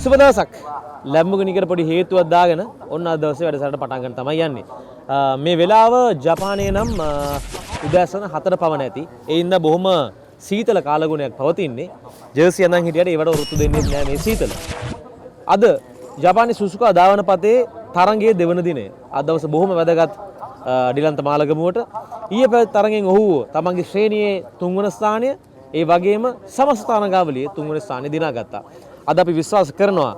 සුබ දවසක්. ලැම්බෝගිනිකට පොඩි හේතුවක් දාගෙන ඔන්න අද දවසේ වැඩසටහන පටන් ගන්න තමයි යන්නේ. මේ වෙලාව ජපානයේ නම් උදෑසන 4 පවන ඇති. ඒ ඉඳ බොහොම සීතල කාලගුණයක් පවතින්නේ. ජර්සි අඳන් හිටියට ඒවට වෘතු දෙන්නේ නැහැ මේ සීතල. අද ජපානයේ සුසුකා ධාවන පතේ තරගයේ දෙවන දිනය. අද දවසේ බොහොම වැදගත් ඩිලන්ත මාලගමුවට ඊයේ පැවති තරගෙන් ඔහු තමන්ගේ ශ්‍රේණියේ 3 වන ස්ථානය ඒ වගේම සමස්ත තරගාවලියේ 3 වන ස්ථානය දිනාගත්තා. අද අපි විශ්වාස කරනවා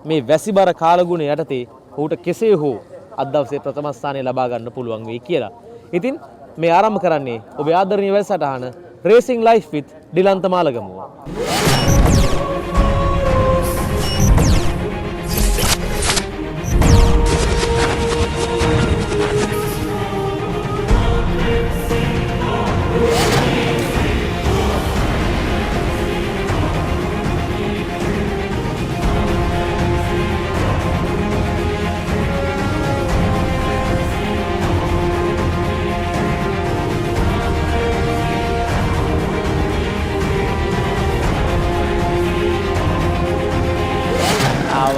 මේ වැසිබර කාලගුණ යටතේ ඔහුට කෙසේ හෝ අද දවසේ ප්‍රථම ස්ථානය ලබා ගන්න පුළුවන් වෙයි කියලා. ඉතින් මේ ආරම්භ කරන්නේ ඔබේ ආදරණීය වැඩසටහන Racing Life with ඩිලන්ත මාලගමුව.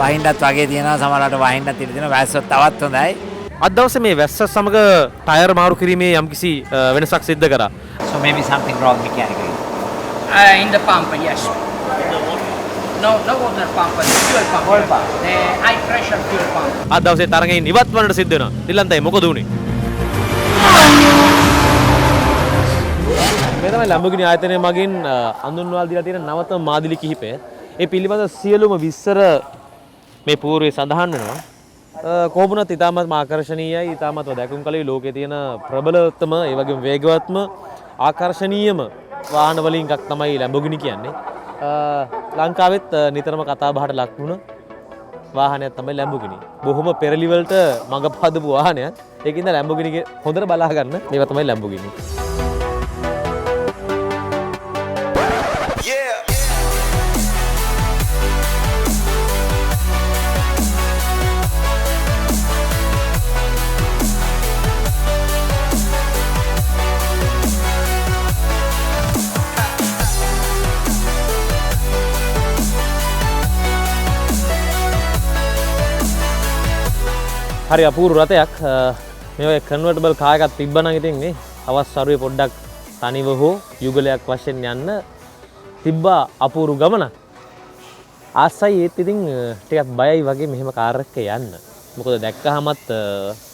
වහින්නත් වගේ තියෙනවා සමහරවිට වහින්නත් ඉඳ තියෙනවා වැස්සත් තවත් හොඳයි. අද දවසේ මේ වැස්ස සමග ටයර් මාරු කිරීමේ යම්කිසි වෙනසක් සිද්ධ කරා. So maybe something wrong mechanically. In the pump, yes. No water pump, the fuel pump. Fuel pump. The high pressure fuel pump. අද දවසේ තරගෙන් ඉවත් වන්නට සිද්ධ වෙනවා. ඩිලන්තයි මොකද උනේ? මේ තමයි ලැම්බෝගිනි ආයතනය මගින් අඳුන්වලා දීලා තියෙන නවතම මාදිලි කිහිපය. ඒ පිළිබඳ සියලුම විස්තර මේ පූර්වයේ සඳහන් වෙනවා. කොහොමුණත් ඉතාමත් ආකර්ශනීයයි, ඉතාමත් දැකුම් කලේ ලෝකයේ තියෙන ප්‍රබලතම ඒ වගේම වේගවත්ම ආකර්ශනීයම වාහන වලින් එකක් තමයි ලැම්බෝගිනි කියන්නේ. ලංකාවෙත් නිතරම කතා බහට ලක් වුණ වාහනයක් තමයි ලැම්බෝගිනි. බොහොම පෙරලි වලට මඟ පාදපු වාහනයක්. ඒකින්ද ලැම්බෝගිනිගේ හොඳට බලා ගන්න. මේවා තමයි ලැම්බෝගිනි. හරි අපූර්ව රථයක්. මේ වගේ කන්වර්ටබල් කාර් එකක් තිබ්බනම් ඉතින් නේ අවස් සරුවේ පොඩ්ඩක් තනිව හෝ යුගලයක් වශයෙන් යන්න තිබ්බා අපූර්ව ගමනක්. ආසයි ඒත් ඉතින් ටිකක් බයයි වගේ මෙහෙම කාර් එකක යන්න. මොකද දැක්කහමත්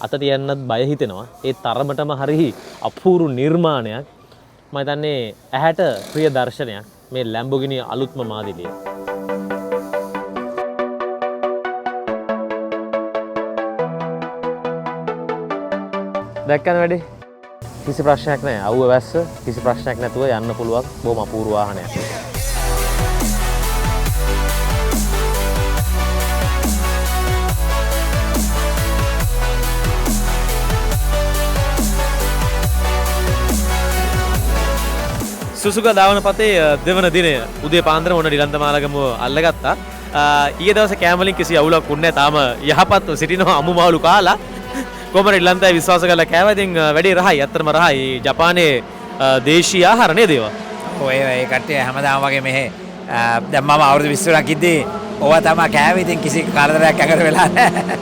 අත තියන්නත් බය හිතෙනවා. ඒ තරමටම හරි අපූර්ව නිර්මාණයක්. මම හිතන්නේ ඇහැට ප්‍රිය දර්ශනයක් මේ ලැම්බෝගිනි අලුත්ම මාදිලිය. දැක්කන වැඩේ කිසි ප්‍රශ්නයක් නැහැ. අවුව වැස්ස කිසි ප්‍රශ්නයක් නැතුව යන්න පුළුවන් බොහොම අපූර්ව වාහනයක්. සුසුකා ධාවන පතේ දෙවන දිනය උදේ පාන්දර මොන ඩිලන්ත මාලගමුව අල්ලගත්තා. ඊයේ දවසේ කෑම වලින් කිසි අවුලක් වුණේ නැහැ. තාම යහපත්ව සිටිනවා අමු මාළු කාලා. කොහොමද ඩිලන්තයි විශ්වාස කරලා කෑවා. ඉතින් වැඩි රහයි. අත්‍තරම රහයි. ජපානයේ දේශීය ආහාර නේද ඒවා? ඔය කට්ටිය හැමදාම වගේ මෙහෙ දැන් මම අවුරුදු 20ක් ඉද්දී ඕවා තමයි කෑවේ. ඉතින් කිසි කරදරයක් අකර වෙලා නැහැ.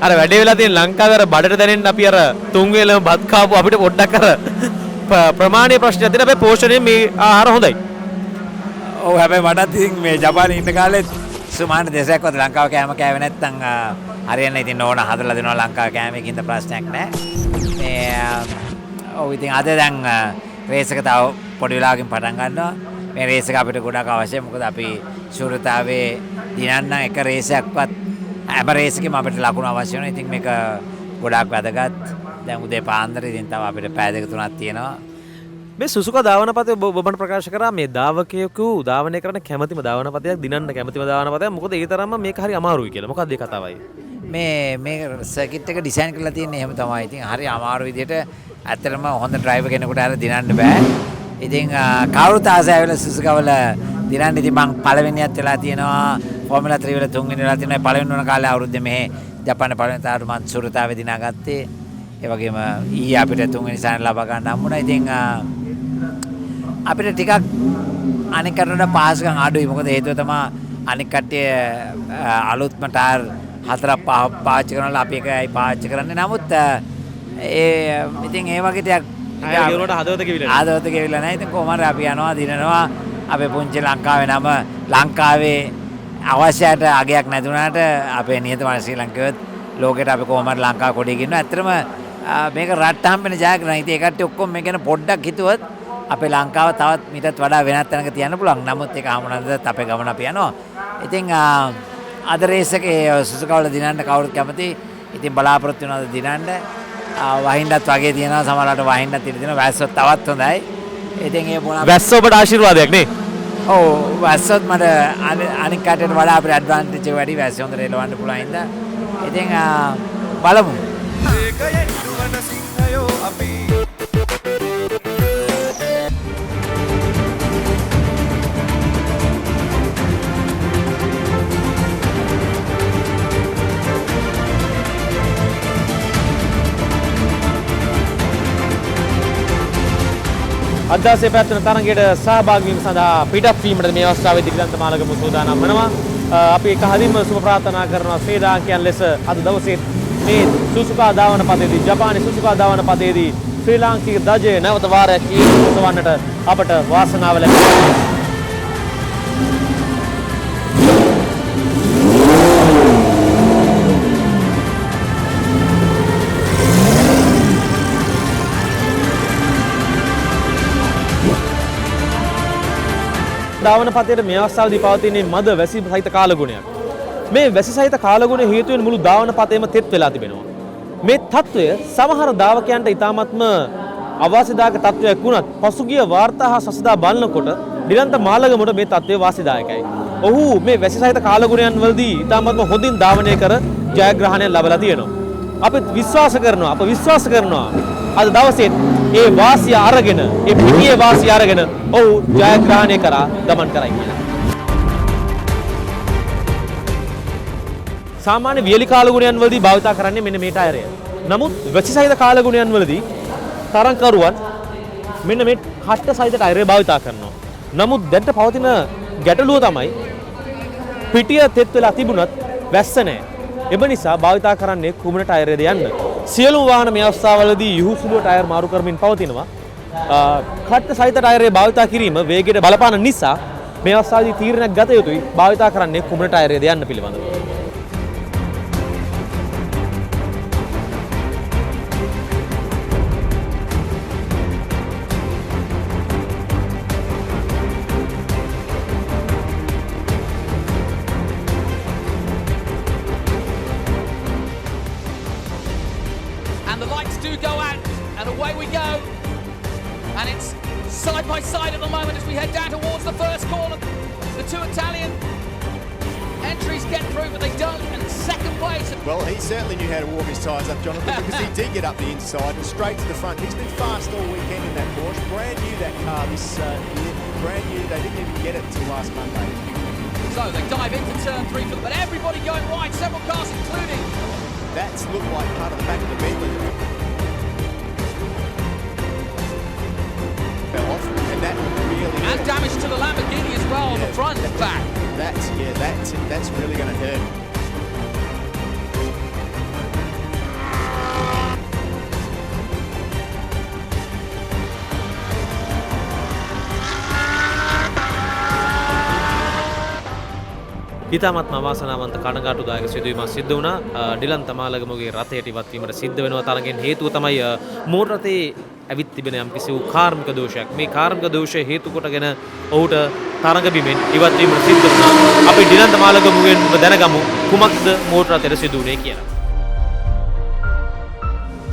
අර වැඩේ වෙලා තියෙන ලංකාවේ අර බඩට දැනෙන්න අපි අර තුන් වේලම බත් කාපු අපිට පොඩ්ඩක් අර ප්‍රමාණීය ප්‍රශ්නයක් තියෙන අපේ පෝෂණය මේ ආහාර හොඳයි. ඔව් හැබැයි මටත් ඉතින් මේ ජපානයේ ඉන්න කාලෙත් සුමාන දෙසක්වත් ලංකාව කෑම කෑවේ නැත්තම් හරියන්නේ. ඉතින් ඕන හදලා දෙනවා ලංකාව කෑමකින්ද ප්‍රශ්නයක් නැහැ. මේ ඔව් ඉතින් අද දැන් රේස් එක තව පොඩි වෙලාවකින් පටන් ගන්නවා. මේ රේස් එක අපිට ගොඩක් අවශ්‍යයි. මොකද අපි ශූරතාවේ දිනන්න එක රේස් එකක්වත් හැම රේස් එකෙම අපිට ලකුණු අවශ්‍ය වෙනවා. ඉතින් මේක ගොඩක් වැදගත්. දැන් උදේ පාන්දර ඉතින් තව අපිට පැය දෙක තුනක් තියෙනවා. මේ සුසුකා ධාවන පතේ ඔබට ප්‍රකාශ කරා මේ ධාවකයෙකු ධාවනය කරන්න කැමැතිම ධාවන පතයක් දිනන්න කැමැතිම ධාවන පතයක්. මොකද ඒ තරම්ම මේක හරි අමාරුයි කියලා. මොකක්ද ඒ කතාවයි? මේ සර්කිට් එක ඩිසයින් කරලා තියෙන්නේ එහෙම තමයි. ඉතින් හරි අමාරු විදිහට ඇත්තටම හොඳ ඩ්‍රයිවර් කෙනෙකුට අර දිනන්න බෑ. ඉතින් කවුරුත් ආසයි ආවිලා සුසුකාවල දිනන්න. ඉතින් මං පළවෙනියත් වෙලා තියෙනවා. ෆෝමියුලා 3 වල තුන්වෙනි වෙලා තියෙනවා. පළවෙනි වුණ කාලේ අවුරුද්දේ මෙහෙ ජපානයේ පළවෙනි තාරු මං සුරතාවේ දිනාගත්තේ. ඒ වගේම ඊයේ අපිට තුන්වෙනි ස්ථාන ලබා ගන්න හම්බුණා. ඉතින් අපිට ටිකක් අනික කරන පහසුකම් අඩුයි. මොකද හේතුව තමයි අනික් කට්ටිය අලුත්ම ටයර් 4ක් 5ක් පාවිච්චි කරනවා අපි එකයි පාවිච්චි කරන්නේ. නමුත් ඉතින් ඒ වගේ ටිකක් ගෙවුනට හදවත කිවිලා ආදවත ගෙවිලා නැහැ. ඉතින් කොහොම හරි අපි යනවා දිනනවා. අපේ පුංචි ලංකාවේ නම ලංකාවේ අවශ්‍යයට අගයක් නැතුණාට අපේ නිහතමානී ශ්‍රී ලංකාවෙත් ලෝකෙට අපි කොහොම හරි ලංකාව කොඩිය ගෙන්නවා. ඇත්තටම මේක රට්ට හම්බෙන ජයග්‍රහණය. ඉතින් ඒ කට්ටිය ඔක්කොම මේ ගැන පොඩ්ඩක් හිතුවොත් අපේ ලංකාව තවත් මීටත් වඩා වෙනත් තැනක තියන්න පුළුවන්. නමුත් ඒක හමුනද අපේ ගමන අපි යනවා. ඉතින් අද රේස් එකේ සුසුකා වල දිනන්න කවුරුත් කැමති. ඉතින් බලාපොරොත්තු වෙනවද දිනන්න? වහින්නත් වගේ තියෙනවා සමහරවිට වහින්නත් ඉඳ තියෙනවා. වැස්සොත් තවත් හොඳයි. ඉතින් ඒ මොනවා වැස්ස ඔබට ආශිර්වාදයක් නේ. ඔව් වැස්සොත් මට අනික් කටට වඩා අපේ ඇඩ්වාන්ටේජ් එක වැඩි. වැස්ස හොඳට එලවන්න පුළුවන් ඉඳ. ඉතින් බලමු. ඒකයෙන් දුවන සිංහයෝ අපි අදදාසේ පැවැත්වෙන තරගයට සහභාගී වීම සඳහා පිටත් වීමට මේ අවස්ථාවේදී දිගන්ත මාළගම සූදානම් වෙනවා. අපි එක හදින්ම සුබ ප්‍රාර්ථනා කරනවා ශ්‍රී ලාංකිකයන් ලෙස අද දවසේ මේ සුසුකා ධාවන පදයේදී ජපානයේ සුසුකා ධාවන පදයේදී ශ්‍රී ලාංකික ධජය නැවත වාරයක් ඊවසවන්නට අපට වාසනාව ලැබෙනවා. ධාවන පතේට මේ අවස්ථාවේදී පවතින මද වැසි සහිත කාලගුණයක්. මේ වැසි සහිත කාලගුණ හේතුවෙන් මුළු ධාවන පතේම තෙත් වෙලා තිබෙනවා. මේ తত্ত্বය සමහර ධාවකයන්ට ඉතාමත්ම අවාසිදායක තත්වයක් වුණත් පසුගිය වාර්තා හා සසදා බලනකොට දිලන්ත මාළගමට මේ තත්වය වාසිදායකයි. ඔහු මේ වැසි සහිත කාලගුණයන් වලදී ඉතාමත්ම හොඳින් ධාවනය කර ජයග්‍රහණය ලබලා තියෙනවා. අපි විශ්වාස කරනවා අද දවසේ ඒ වාසිය අරගෙන ඒ පිටියේ වාසිය අරගෙන ඔහු ජයග්‍රහණය කරා ගමන් කරයි කියලා. සාමාන්‍ය වියලි කාලගුණයන් වලදී භාවිතා කරන්නේ මෙන්න මේ ටයරය. නමුත් වැසි සහිත කාලගුණයන් වලදී තරංකරුවන් මෙන්න මේ කට්ට සහිත ටයරය භාවිතා කරනවා. නමුත් දැන්ට පවතින ගැටලුව තමයි පිටිය තෙත් වෙලා තිබුණත් වැස්ස නැහැ. එබ නිසා භාවිතා කරන්නේ කුමන ටයරයද යන්න. සියලුම වාහන මේ අවස්ථාවවලදී යහුසුලුව ටයර් මාරු කරමින් පවතිනවා. කට්ට සහිත ටයරය භාවිතා කිරීම වේගයට බලපාන නිසා මේ අවස්ථාවේදී තීරණයක් ගත යුතුයි භාවිතා කරන්නේ කුමන ටයරයද යන්න පිළිබඳව. And the lights do go out, and away we go. And it's side by side at the moment as we head down towards the first corner. The two Italian entries get through, but they don't. And second place. Well, he certainly knew how to warm his tyres up, Jonathan, because he did get up the inside and straight to the front. He's been fast all weekend in that Porsche. Brand new, that car this year. Brand new. They didn't even get it until last Monday. So they dive into turn 3, but everybody going wide, several cars including. That's looked like part of the back of the Bentley. Fell off, and that really And damage to the Lamborghini as well on the front and back. That's really going to hurt. ඉතාමත්ම අවාසනාවන්ත කනගාටුදායක සිදුවීමක් සිද්ධ වුණා. ඩිලන් තමාලගමගේ රථයට ඉවත් වීමට සිද්ධ වෙනවා. තරගෙන් හේතුව තමයි මෝටර් රථයේ ඇවිත් තිබෙන යම්කිසි වූ කාර්මික දෝෂයක්. මේ කාර්මික දෝෂය හේතු කොටගෙන ඔහුට තරඟ බිමෙන් ඉවත් වීමට සිද්ධ වුණා. අපි ඩිලන් තමාලගමගෙන් දැනගමු කුමක්ද මෝටර් රථයට සිදු වුණේ කියලා.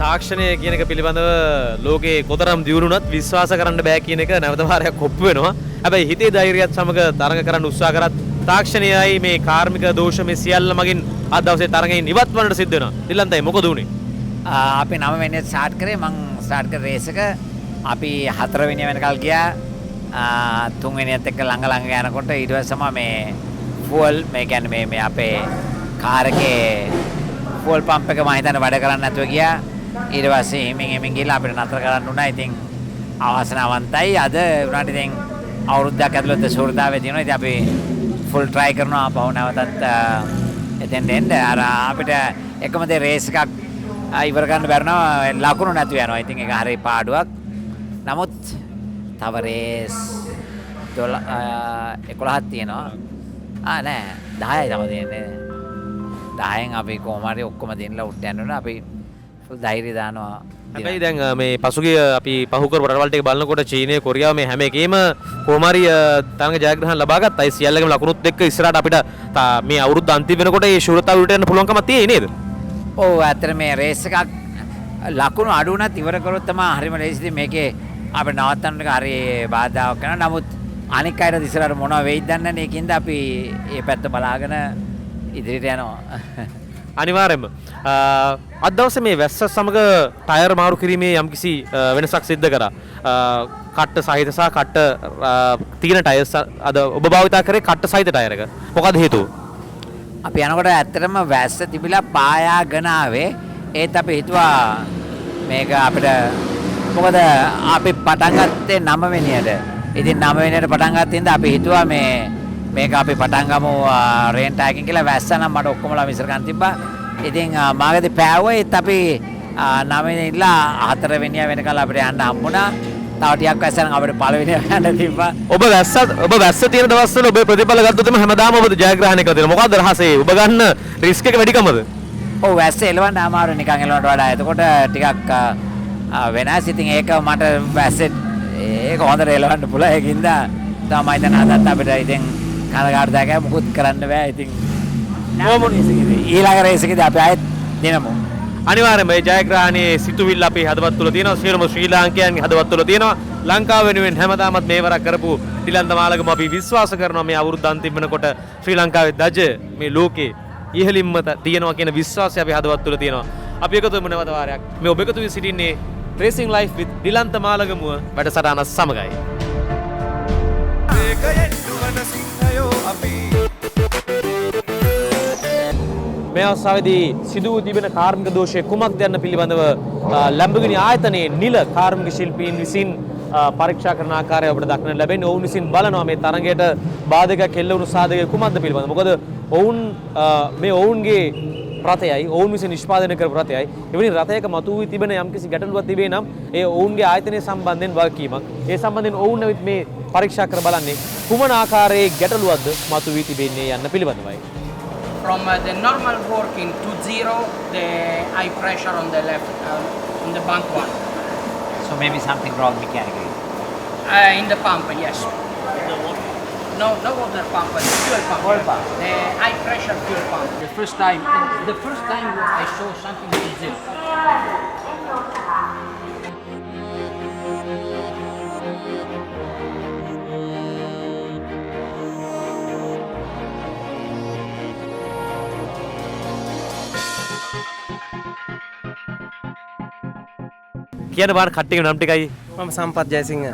තාක්ෂණය කියන එක පිළිබඳව ලෝකේ කොතරම් දියුණුනත් විශ්වාස කරන්න බෑ කියන එක නැවත වාරයක් ඔප්පු වෙනවා. හැබැයි හිතේ ධෛර්යයත් සමග තරඟ කරන්න උත්සාහ කරත් තාක්ෂණයයි මේ කාර්මික දෝෂ මේ සියල්ල මගින් අද දවසේ තරඟයෙන් ඉවත් වන්නට සිද්ධ වෙනවා. ඩිලන්තයි මොකද උනේ? අපි 9 වෙනිදා ස්ටාර්ට් කරේ. මං ස්ටාර්ට් කර රේස් එක අපි 4 වෙනිදා වෙනකල් ගියා. 3 වෙනිදාත් එක්ක ළඟ යනකොට ඊට පස්සේ මේ ෆුවල් මේ කියන්නේ මේ අපේ කාර් එකේ ෆුවල් පම්ප් එක මම හිතන්නේ වැඩ කරන්නේ නැතුව ගියා. ඊට පස්සේ එමින් ගිහලා අපිට නතර කරන්න උනා. ඉතින් අවාසනාවන්තයි අද උනාට ඉතින් අවුරුද්දක් ඇතුළත සූර්දාවේ තියෙනවා. ඉතින් අපි ෆුල් ට්‍රයි කරනවා ආපහු නැවතත් එතෙන් එන්න අර අපිට එකම දේ රේස් එකක් ඉවර ගන්න බැරනවා ලකුණු නැතු යනවා. ඉතින් ඒක හරි පාඩුවක්. නමුත් තව රේස් 11ක් තියෙනවා. නෑ 10යි තව තියෙන්නේ. 10න් අපි කොහොම හරි ඔක්කොම දෙන්නලා උඩ යන්න ඕන. අපි ෆුල් ධෛර්යය දානවා. හැබැයි දැන් මේ පසුගිය අපි පහු කරපු රටවල් ටික බලනකොට චීනය කොරියාව මේ හැම එකේම කොහොම හරි තරඟ ජයග්‍රහණ ලබා ගත්තා. ඒ සියල්ලගේම ලකුණුත් එක්ක ඉස්සරහට අපිට මේ අවුරුද්ද අන්තිම වෙනකොට මේ ශූරතාව උඩට යන්න පුළුවන්කමක් තියෙයි නේද? ඔව් ඇත්තට මේ රේස් එකක් ලකුණු අඩු වුණත් ඉවර කරොත් තමයි හරිම ලේසියි. මේකේ අපිට නවත්තන්න එක හරි බාධාවක් කරනවා. නමුත් අනික් අයට ඉස්සරහට මොනව වෙයිද දන්නේ නැහැ. ඒකින්ද අපි මේ පැත්ත බලාගෙන ඉදිරියට යනවා. අනිවාර්යයෙන්ම අද දවසේ මේ වැස්ස සමග ටයර් මාරු කිරීමේ යම්කිසි වෙනසක් සිද්ධ කරා. කට්ට සහිත සහ කට්ට තියෙන ටයර්ස් අද ඔබ භාවිතා කරේ කට්ට සහිත ටයර් එක. මොකද හේතුව? අපි යනකොට ඇත්තටම වැස්ස තිබිලා පායාගෙන ආවේ. ඒත් අපි හිතුවා මේක අපිට මොකද අපි පටන් ගත්තේ 9 වෙනියට. ඉතින් 9 වෙනියට පටන් ගත්ත ඉඳන් අපි හිතුවා මේක අපි පටන් ගමු රේන් ටයකින් කියලා. වැස්ස නම් මට ඔක්කොමලා විසර ගන්න තිබ්බා. ඉතින් මාගදී පෑවුවා. ඒත් අපි 9 වෙනිය ඉඳලා 4 වෙනිය වෙනකල් අපිට යන්න හම්බුණා. තව ටිකක් වැස්සනම් අපිට පළවෙනිය යන්න තිබ්බා. ඔබ වැස්ස තියෙන දවස්වල ඔබ ප්‍රතිඵල ගත්තොත් හැමදාම ඔබ ජයග්‍රහණය කරලා තියෙනවා. මොකද්ද රහසේ? ඔබ ගන්න රිස්ක් එක වැඩිකමද? ඔව් වැස්ස එලවන්න අමාරු නිකන් එලවන්නට වඩා. එතකොට ටිකක් වෙනස්. ඉතින් ඒක මට වැස්සෙත් ඒක හොඳට එලවන්න පුළුවන්. ඒකින්ද තමයි දැන් අදත් අපිට ඉතින් කනගාටු දෙයක් මොකුත් කරන්න බෑ. ඉතින් ඊළඟ රේස් එකේදී අපි ආයෙත් දිනමු. අනිවාර්යයෙන්ම මේ ජයග්‍රහණයේ සිතුවිල්ල අපේ හදවත් තුළ තියෙනවා. සියලුම ශ්‍රී ලාංකිකයන්ගේ හදවත් තුළ තියෙනවා. ලංකාව වෙනුවෙන් හැමදාමත් මේ වරක් කරපු ඩිලන්ත මාලගම අපි විශ්වාස කරනවා මේ අවුරුද්ද අන්තිම වෙනකොට ශ්‍රී ලංකාවේ දජ මේ ලෝකේ ඉහළින්ම තියෙනවා කියන විශ්වාසය අපි හදවත් තුළ තියෙනවා. අපි එකතු වෙමු නැවත වාරයක්. මේ ඔබ එකතු වී සිටින්නේ Racing Life with ඩිලන්ත මාලගමුව වැඩසටහන සමගයි. වේගයෙන් දුවන සිංහයෝ අපි මේ අවස්ථාවේදී සිදු වූ තිබෙන කාර්මික දෝෂය කුමක්ද යන්න පිළිබඳව ලැම්බෝගිනි ආයතනයේ නිල කාර්මික ශිල්පීන් විසින් පරීක්ෂා කරන ආකාරය අපිට දක්නට ලැබෙන්නේ. ඔවුන් විසින් බලනවා මේ තරඟයට බාධකයක් එල්ල වුණු සාධකය කුමක්ද පිළිබඳව. මොකද ඔවුන් මේ ඔවුන්ගේ රථයයි ඔවුන් විසින් නිෂ්පාදනය කරපු රථයයි එවැනි රථයක මතු වී තිබෙන යම්කිසි ගැටලුවක් තිබේ නම් ඒ ඔවුන්ගේ ආයතනය සම්බන්ධයෙන් වගකීමක්. ඒ සම්බන්ධයෙන් ඔවුන් ඇවිත් මේ පරීක්ෂා කර බලන්නේ කුමන ආකාරයේ ගැටලුවක්ද මතු වී තිබෙන්නේ යන්න පිළිබඳවයි. From the normal working to 0, the high pressure on the left, on the bank one. So maybe something wrong mechanically. In the pump, yes. No water pump, but fuel pump. Fuel pump. The high pressure fuel pump. The first time I saw something like this. කියන බාර කට්ටියගේ නම් ටිකයි. මම සම්පත් ජයසිංහ.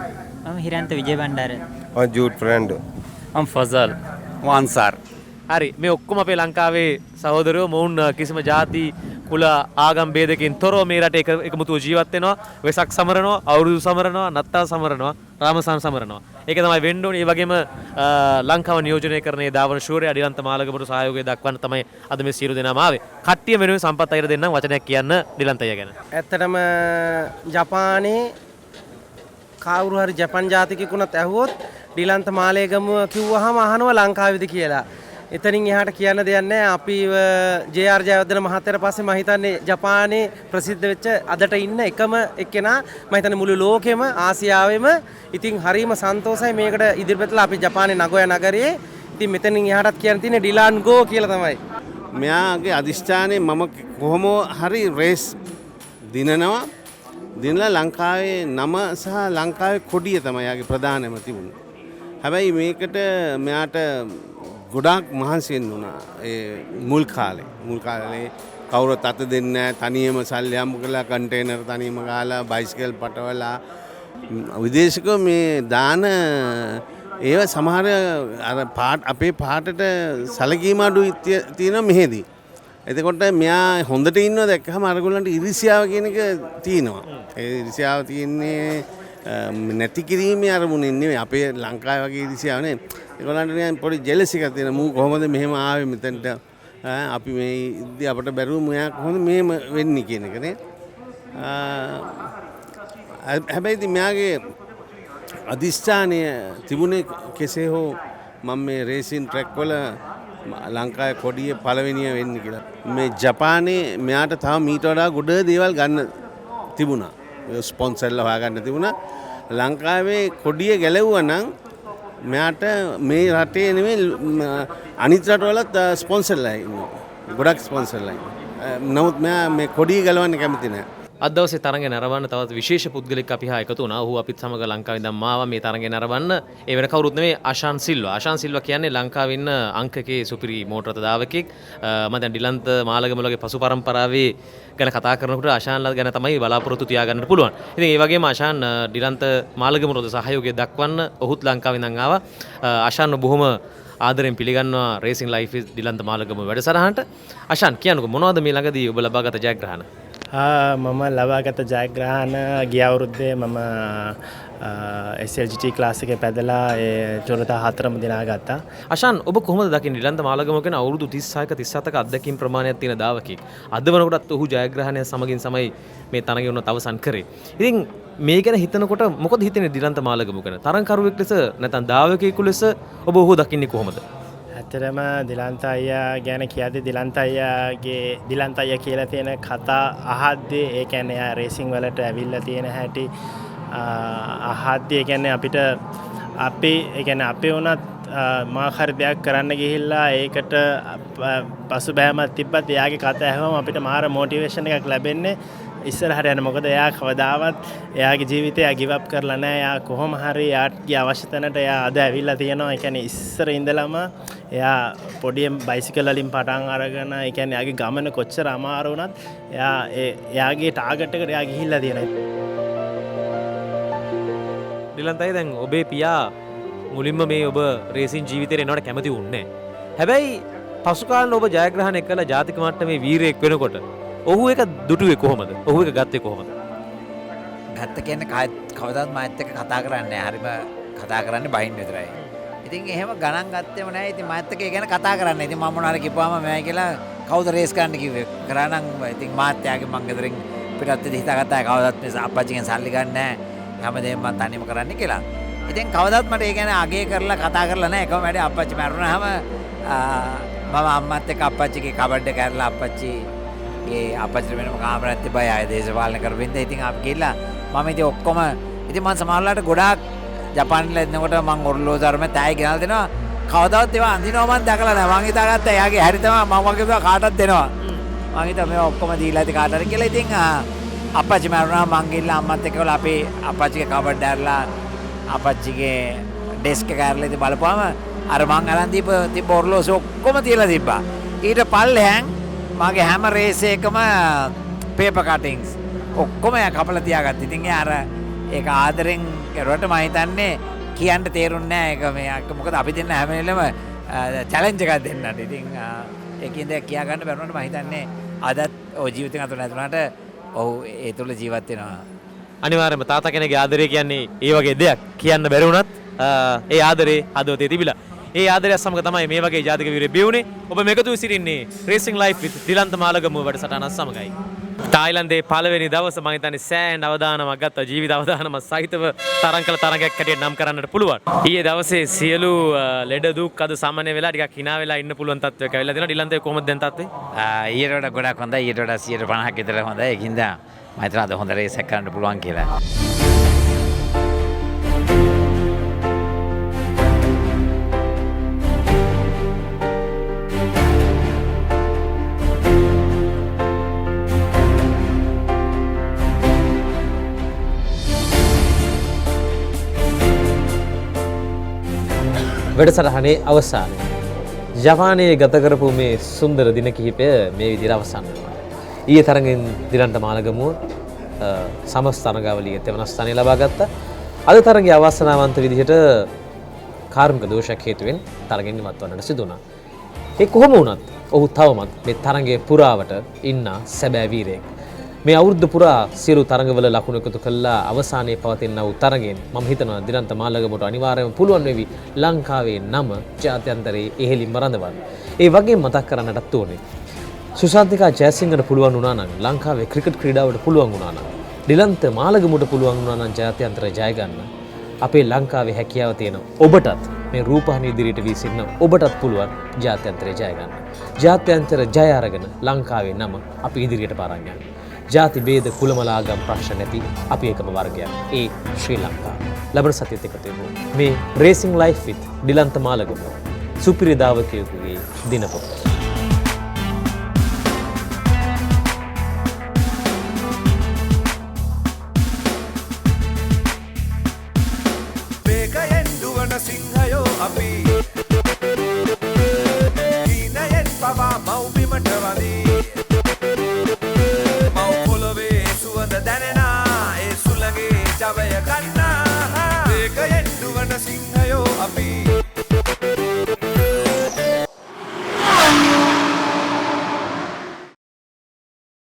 මම හිරන්ත විජය Bandara. I'm Jude Fernando. I'm Fazal. Wansar. හරි මේ ඔක්කොම අපේ ලංකාවේ සහෝදරයෝ මොවුන් කිසිම ಜಾති කුල ආගම් ભેදකින් තොරව මේ රටේ එකමුතුව ජීවත් වෙනවා. වෙසක් සමරනවා, අවුරුදු සමරනවා, නත්තල් සමරනවා, රාමසන් සමරනවා. ඒක තමයි වෙන්න ඕනේ. ඒ වගේම ලංකාව නියෝජනය කරන ඒ දාවන ශූරයා ඩිලන්ත මාලගමට සහයෝගය දක්වන්න තමයි අද මේ සියලු දෙනාම ආවේ. කට්ටිය වෙනුවෙන් සම්පත් අයියට දෙන්නම් වචනයක් කියන්න ඩිලන්ත අයියා ගැන. ඇත්තටම ජපානයේ කවුරු හරි ජපන් ජාතිකයෙකුණත් ඇහුවොත් ඩිලන්ත මාලේගමුව කිව්වහම අහනවා ලංකාවේද කියලා. එතනින් එහාට කියන්න දෙයක් නැහැ. අපි ජේ.ආර්. ජයවර්ධන මහත්තයාට පස්සේ මම හිතන්නේ ජපානයේ ප්‍රසිද්ධ වෙච්ච අදට ඉන්න එකම එක්කෙනා මම හිතන්නේ මුළු ලෝකෙම ආසියාවෙම. ඉතින් හරීම සන්තෝෂයි මේකට ඉදිරිපත්ලා අපි ජපානයේ නගොයා නගරයේ. ඉතින් මෙතනින් එහාටත් කියන්න තියෙන්නේ ඩිලාන් ගෝ කියලා තමයි. මෙයාගේ අදිෂ්ඨානයේ මම කොහොම හරි රේස් දිනනවා. දිනලා ලංකාවේ නම සහ ලංකාවේ කොඩිය තමයි යාගේ ප්‍රධානම තිබුණේ. හැබැයි මේකට මෙයාට ගොඩාක් මහන්සි වෙන්න වුණා. ඒ මුල් කාලේ කවුරුත් අත දෙන්නේ නැහැ. තනියම සල්ලි හම්බ කරලා කන්ටේනර් තනියම ගහලා බයිසිකල් පටවලා විදේශිකෝ මේ දාන ඒව සමහර අර අපේ පාටට සැලකීම අඩු තියෙනවා මෙහෙදී. එතකොට මෙයා හොඳට ඉන්නවා දැක්කම අරගොල්ලන්ට ඉරිසියාව කියන එක තියෙනවා. ඒ ඉරිසියාව තියෙන්නේ නැති කිරීමේ අරමුණින් නෙවෙයි අපේ ලංකාවේ වගේ ඉරිසියාවනේ ඒගොල්ලන්ට නිකන් පොඩි ජෙලස් එකක් තියෙනවා මූ කොහොමද මෙහෙම ආවේ මෙතනට අපි මේ ඉද්දි අපිට බැරුව මෙයා කොහොමද මෙහෙම වෙන්නේ කියන එකනේ හැබැයි ඉතින් මෙයාගේ අදිස්ථානය තිබුණේ කෙසේ හෝ මම මේ රේසින් ට්‍රැක් වල ලංකාවේ කොඩිය පළවෙනිය වෙන්න කියලා මේ ජපානයේ මෙයාට තව මීට වඩා ගොඩ දේවල් ගන්න තිබුණා ස්පොන්සර්ලා හොයාගන්න තිබුණා ලංකාවේ කොඩිය ගැලවුවා නම් මෙයාට මේ රටේ නෙමෙයි අනිත් රටවලත් ස්පොන්සර්ලා ඉන්නවා ගොඩක් ස්පොන්සර්ලා ඉන්නවා නමුත් මෙයා මේ කොඩිය ගලවන්න කැමති නැහැ අද දවසේ තරඟය නරඹන්න තවත් විශේෂ පුද්ගලෙක් අපි හා එකතු වුණා. ඔහු අපිත් සමග ලංකාවේ ඉඳන් මාව මේ තරඟය නරඹන්න. ඒ වෙන කවුරුත් නෙමෙයි ආශාන් සිල්වා. ආශාන් සිල්වා කියන්නේ ලංකාවේ ඉන්න අංකකේ සුපිරි මෝටර රථ ධාවකෙක්. මම දැන් ඩිලන්ත මාළගමලගේ පසු පරම්පරාවේ ගැන කතා කරනකොට ආශාන්ලා ගැන තමයි බලාපොරොත්තු තියාගන්නට පුළුවන්. ඉතින් ඒ වගේම ආශාන් ඩිලන්ත මාළගම රථ සහයෝගය දක්වන්න ඔහුත් ලංකාවේ ඉඳන් ආවා. ආශාන් බොහොම ආදරෙන් පිළිගන්නවා රේසින් ලයිෆ් ඩිලන්ත මාළගම වැඩසටහනට. ආශාන් කියන්නකෝ මොනවද මේ ළඟදී ඔබ ලබාගත ජයග්‍රහණ? මම ලබාගත ජයග්‍රහණ ගිය අවුරුද්දේ මම SLGT ක්ලාස් එකේ පැදලා ඒ ජොනතා 4ම දිනා ගත්තා. ආශාන් ඔබ කොහොමද දකින්නේ ඩිලන්ත මාළගම කියන අවුරුදු 36ක 37ක අත්දැකීම් ප්‍රමාණයක් තියෙන දාවකෙක්. අද වෙනකොටත් ඔහු ජයග්‍රහණය සමගින් තමයි මේ තරඟය උනත් අවසන් කරේ. ඉතින් මේ ගැන හිතනකොට මොකද හිතෙන්නේ ඩිලන්ත මාළගම ගැන? තරඟකරුවෙක් ලෙස නැත්නම් දාවකයෙකු ලෙස ඔබ ඔහු දකින්නේ කොහොමද? ඇත්තටම දිලන්ත අයියා ගැන කියද්දී දිලන්ත අයියාගේ දිලන්ත අයියා කියලා තියෙන කතා අහද්දී ඒ කියන්නේ එයා රේසින් වලට ඇවිල්ලා තියෙන හැටි අහද්දී ඒ කියන්නේ අපිට අපි ඒ කියන්නේ අපේ උනත් මාහරි දෙයක් කරන්න ගිහිල්ලා ඒකට පසුබෑමක් තිබ්බත් එයාගේ කතා ඇහුවම අපිට මාර මොටිවේෂන් එකක් ලැබෙන්නේ ඉස්සරහට යන මොකද එයා කවදාවත් එයාගේ ජීවිතය ගිව් අප් කරලා නැහැ එයා කොහොම හරි එයාගේ අවශ්‍ය තැනට එයා අද ඇවිල්ලා තියෙනවා ඒ කියන්නේ ඉස්සර ඉඳලම එයා පොඩි බයිසිකල් වලින් පටන් අරගෙන ඒ කියන්නේ එයාගේ ගමන කොච්චර අමාරු වුණත් එයා එයාගේ ටාගට් එකට එයා ගිහිල්ලා තියෙනවා ඩිලන්තයි දැන් ඔබේ පියා මුලින්ම මේ ඔබ රේසින් ජීවිතේට එනවට කැමති වුණේ නැහැ. හැබැයි පසු කාලේ ඔබ ජයග්‍රහණය කළ ජාතික මට්ටමේ වීරයෙක් වෙනකොට ඔහු එක දුටුවේ කොහොමද? ඔහු එක ගත්තේ කොහොමද? ගත්ත කියන්නේ කවදාවත් මාත් එක්ක කතා කරන්නේ නැහැ. හරිම කතා කරන්නේ බහින්න විතරයි. ඉතින් එහෙම ගණන් ගත්තේම නැහැ. ඉතින් මාත් එක්ක ඒ ගැන කතා කරන්නේ. ඉතින් මම මොන හරි කිව්වම මම කියලා කවුද රේස් කරන්න කිව්වේ? කරා නම් ඉතින් මාත් යාගේ මං ගෙදරින් පිටත් හිතාගත්තා කවදාවත් මේ අප්පච්චිගෙන් සල්ලි ගන්න නැහැ. හැමදේම මම තනියම කරන්න කියලා. ඉතින් කවදාවත් මට ඒ ගැන අගය කරලා කතා කරලා නැහැ. එකම වැඩේ අප්පච්චි මැරුණාම මම අම්මත් එක්ක අප්පච්චිගේ කබඩ් එක කරලා අප්පච්චි ඒ අපච්චිට වෙනම කාමරයක් තිබ්බයි ආයේ දේශපාලන කරපින්ද ඉතින් අපි ගිහලා මම ඉතින් ඔක්කොම ඉතින් මම සමහරලාට ගොඩාක් ජපානයේ ඉන්නකොට මම ඔර්ලෝසු අරම තෑයි ගෙනල්ලා දෙනවා කවදාවත් ඒවා අඳිනවා මම දැකලා නැහැ මම හිතාගත්තා එයාගේ හැරි තමයි මම වගේ කාටවත් දෙනවා මම හිතා මේවා ඔක්කොම දීලා ඉතින් කාට හරි කියලා ඉතින් අපච්චි මරුණා මං ගිහලා අම්මත් එක්ක වල අපේ අපච්චිගේ කබඩ් ඇරලා අපච්චිගේ ඩෙස්ක් එක ඇරලා ඉතින් බලපුවාම අර මං අරන් තිබ්බ ඔර්ලෝසු ඔක්කොම තියලා තිබ්බා ඊට පල්ලෙහාන් මගේ හැම රේස් එකම පේපර් කටින්ග්ස් ඔක්කොම කපලා තියාගත්තා. ඉතින් ඒ අර ඒක ආදරෙන් කරුවට මම හිතන්නේ කියන්න තේරුන්නේ නැහැ ඒක මොකද අපි දෙන්න හැම වෙලෙම චැලෙන්ජ් එකක් දෙන්නට. ඉතින් ඒකින්ද කියා ගන්න බැරුණාට මම හිතන්නේ අදත් ඔය ජීවිතේ අතර නැතුණාට ඔව් ඒ තුල ජීවත් වෙනවා. අනිවාර්යයෙන්ම තාත්තා කෙනෙක්ගේ ආදරය කියන්නේ ඒ වගේ දෙයක්. කියන්න බැරි වුණත් ඒ ආදරේ හදවතේ තිබිලා. ඒ ආදරය සමග තමයි මේ වගේ ජාතික වීරයෙක් බිවුනේ. ඔබ මේකතු සිටින්නේ රේසින් ලයිෆ් විත් දිලන්ත මාළගම වැඩසටහන සමගයි. තායිලන්තයේ පළවෙනි දවස මම හිතන්නේ සෑහෙන අවදානමක් ගත්තා. ජීවිත අවදානම සහිතව තරඟ කළ තරඟයක් හැටියට නම් කරන්නට පුළුවන්. ඊයේ දවසේ සියලු ලෙඩ දුක් අද සාමාන්‍ය වෙලා ටිකක් hina වෙලා ඉන්න පුළුවන් තත්ත්වයක ඇවිල්ලා තියෙනවා. ඩිලන්තේ කොහොමද දැන් තත්ත්වේ? ඊට වඩා ගොඩක් හොඳයි. ඊට වඩා 150ක් විතර හොඳයි. ඒකින්ද මම හිතනවා අද හොඳ රේස් එකක් කරන්න පුළුවන් කියලා. වැඩසටහනේ අවසානය. ජපානයේ ගත කරපු මේ සුන්දර දින කිහිපය මේ විදිහට අවසන් වෙනවා. ඊයේ තරගෙන් දිලන්ත මාළගමුව සමස්ත තරගාවලියේ තෙවන ස්ථානය ලබා ගත්තා. අද තරගයේ අවාසනාවන්ත විදිහට කාර්මික දෝෂයක් හේතුවෙන් තරගෙන් ඉවත් වන්නට සිදු වුණා. ඒ කොහොම වුණත් ඔහු තවමත් මේ තරගයේ පුරාවට ඉන්න සැබෑ වීරයෙක්. මේ අවුරුද්ද පුරා සියලු තරඟවල ලකුණු එකතු කළා අවසානයේ පවතින වූ තරඟයෙන් මම හිතනවා දිලන්ත මාලගමට අනිවාර්යයෙන්ම පුළුවන් වෙවි ලංකාවේ නම ජාත්‍යන්තරයේ ඉහළින්ම රඳවන්න. ඒ වගේම මතක් කරන්නටත් ඕනේ සුශාන්තිකා ජයසිංහට පුළුවන් වුණා නම් ලංකාවේ ක්‍රිකට් ක්‍රීඩාවට පුළුවන් වුණා නම් දිලන්ත මාලගමට පුළුවන් වුණා නම් ජාත්‍යන්තරය ජය ගන්න අපේ ලංකාවේ හැකියාව තියෙන ඔබටත් මේ රූපහානි ඉදිරියට වී සිටින ඔබටත් පුළුවන් ජාත්‍යන්තරය ජය ගන්න. ජාත්‍යන්තර ජය අරගෙන ලංකාවේ නම අපි ඉදිරියට පාරන් යන්න. ජාති භේද කුලමලාගම් ප්‍රශ්න නැති අපි එකම වර්ගයක්. ඒ ශ්‍රී ලංකාව. ලබන සතියේත් එකතු වෙමු. මේ රේසිං ලයිෆ් විත් දිලන්ත මාලගම. සුපිරි දාවකයෙකුගේ දිනපොත. වේගයෙන් දුවන සිංහයෝ අපි හීනයෙන් පවා මව්බිමට වදී මව් පොළොවේ සුවඳ දැනෙනා ඒ සුළඟේ ජවය ගන්න